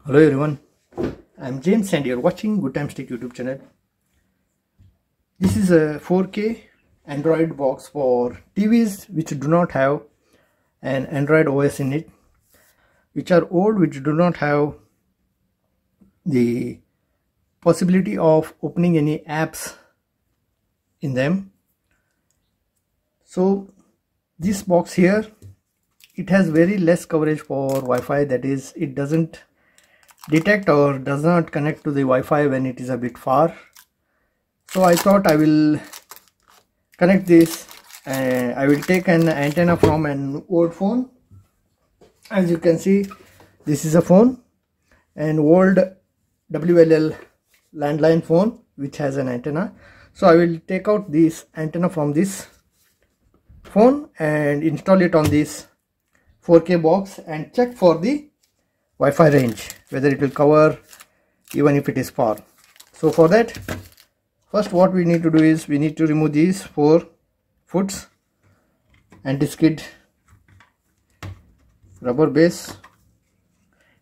Hello everyone, I'm James and you're watching Good Times Tech YouTube channel. This is a 4K Android box for TVs which do not have an Android OS in it, which are old, which do not have the possibility of opening any apps in them. So this box here, it has very less coverage for Wi-Fi, that is, it doesn't detect or does not connect to the Wi-Fi when it is a bit far. So I thought I will connect this and I will take an antenna from an old phone. As you can see, this is a phone, an old WLL landline phone which has an antenna. So I will take out this antenna from this phone and install it on this 4K box and check for the Wi-Fi range, whether it will cover even if it is far. So for that, first what we need to do is we need to remove these 4 foots and discard rubber base,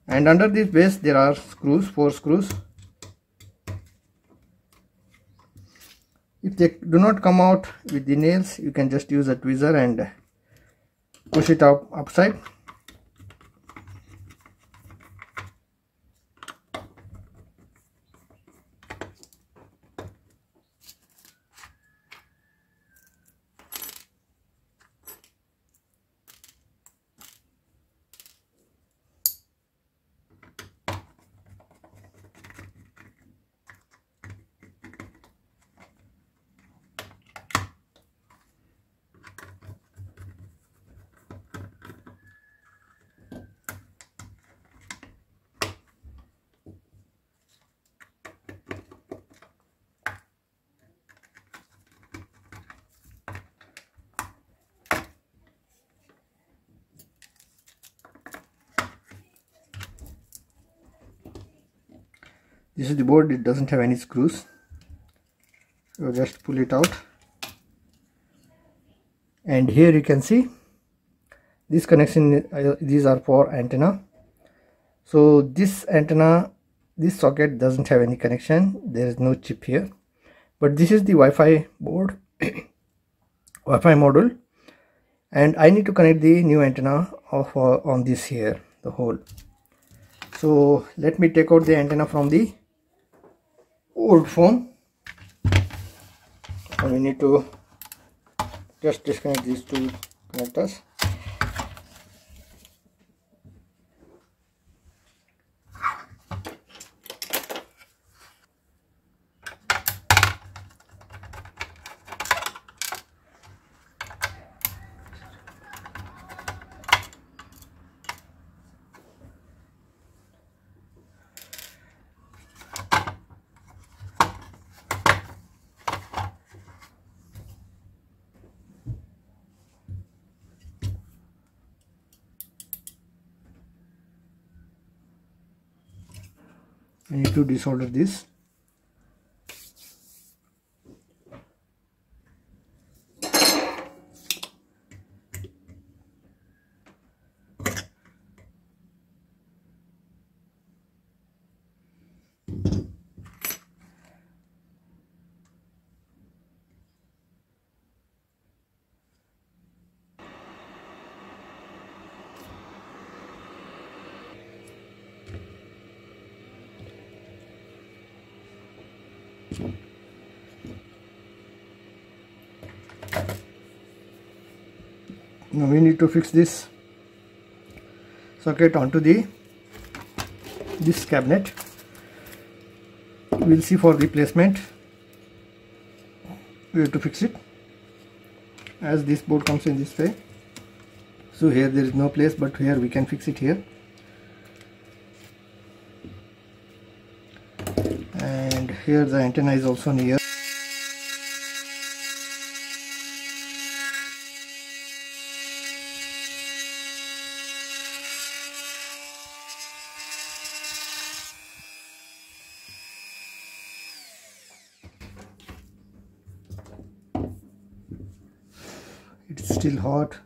and under this base there are screws, 4 screws. If they do not come out with the nails, you can just use a tweezer and push it up upside. This is the board, it doesn't have any screws, so just pull it out. And here you can see this connection, these are for antenna. So this antenna, this socket doesn't have any connection, there is no chip here, but this is the Wi-Fi board, Wi-Fi module, and I need to connect the new antenna of on this here, the hole. So let me take out the antenna from the old phone, and we need to just disconnect these 2 connectors. I need to desolder this. Now we need to fix this socket onto this cabinet. We'll see for the placement. We have to fix it as this board comes in this way. So here there is no place, but here we can fix it here. And here the antenna is also near. It's still hot.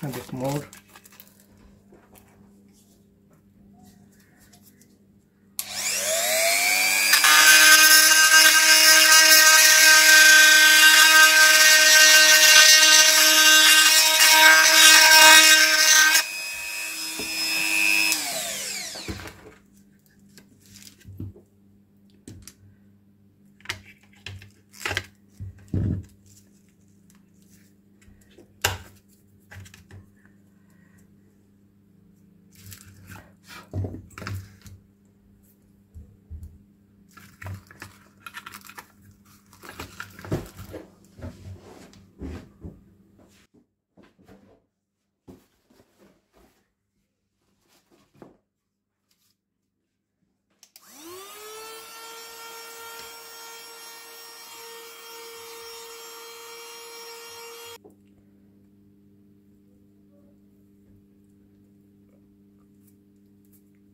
a bit more.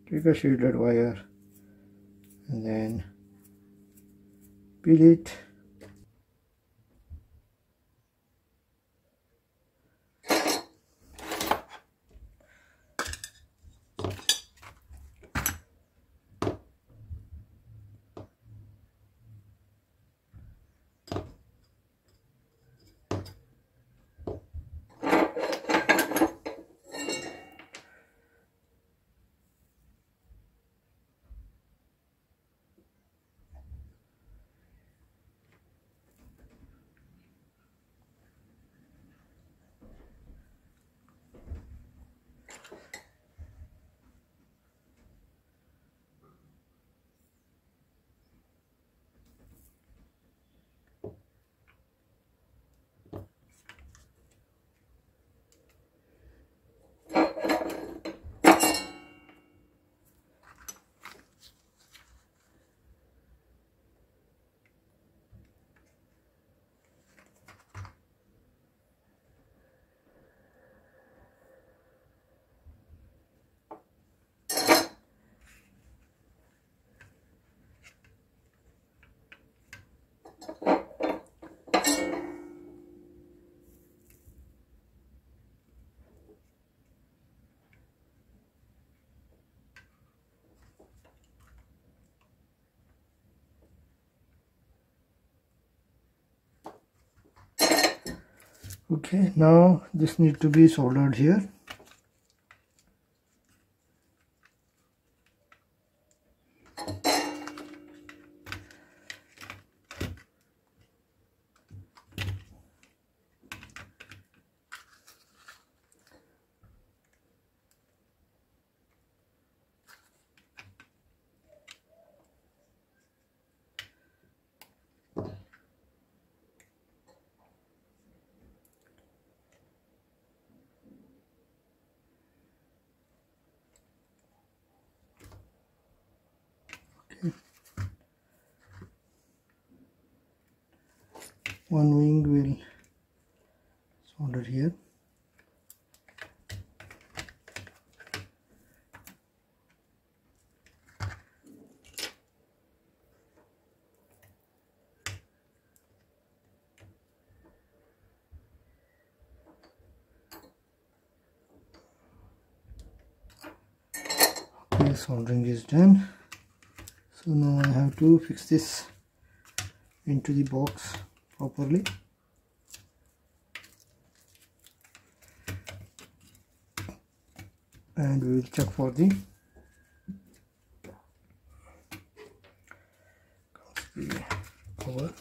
Take a shielded wire and then peel it. Okay, now this needs to be soldered here. One wing will solder here. Okay, soldering is done. So now I have to fix this into the box properly. And we will check for the cover.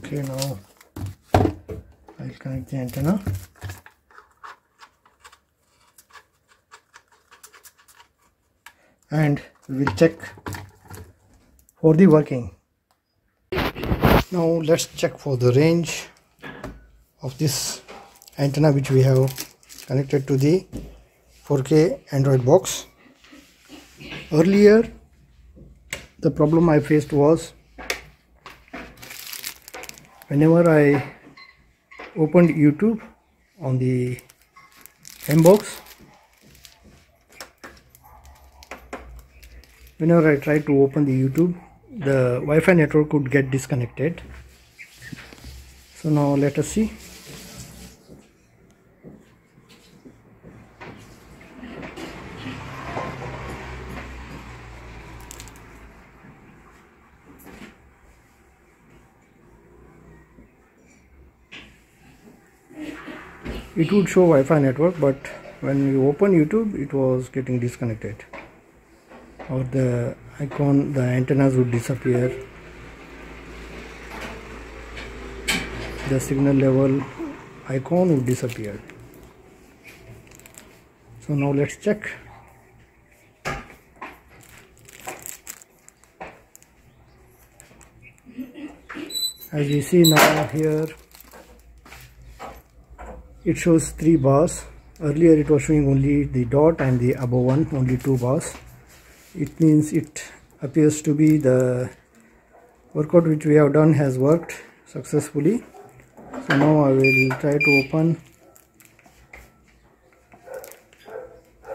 Okay, now I'll connect the antenna. And we will check for the working. Now let's check for the range of this antenna which we have connected to the 4K Android box. Earlier the problem I faced was whenever I opened YouTube on the M box, whenever I tried to open the YouTube, the Wi-Fi network would get disconnected. So now let us see. It would show Wi-Fi network, but when you open YouTube it was getting disconnected, or the icon, the antennas would disappear, the signal level icon would disappear. So now let's check. As we see now here, it shows 3 bars. Earlier it was showing only the dot and the above one, only 2 bars. It means it appears to be the workout which we have done has worked successfully. So now I will try to open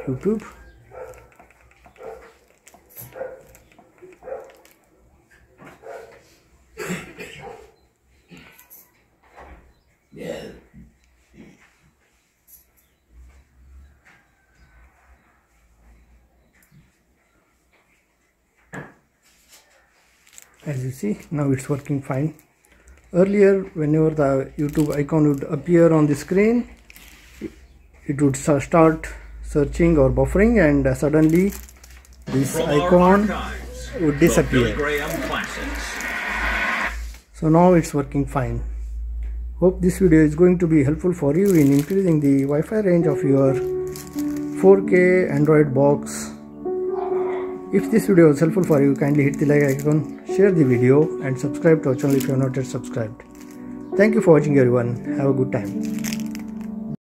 YouTube. As you see, now it's working fine. Earlier, whenever the YouTube icon would appear on the screen, it would start searching or buffering, and suddenly this icon would disappear. So now it's working fine. Hope this video is going to be helpful for you in increasing the Wi-Fi range of your 4K Android box. If this video was helpful for you, kindly hit the like icon, share the video and subscribe to our channel if you have not yet subscribed. Thank you for watching everyone. Have a good time.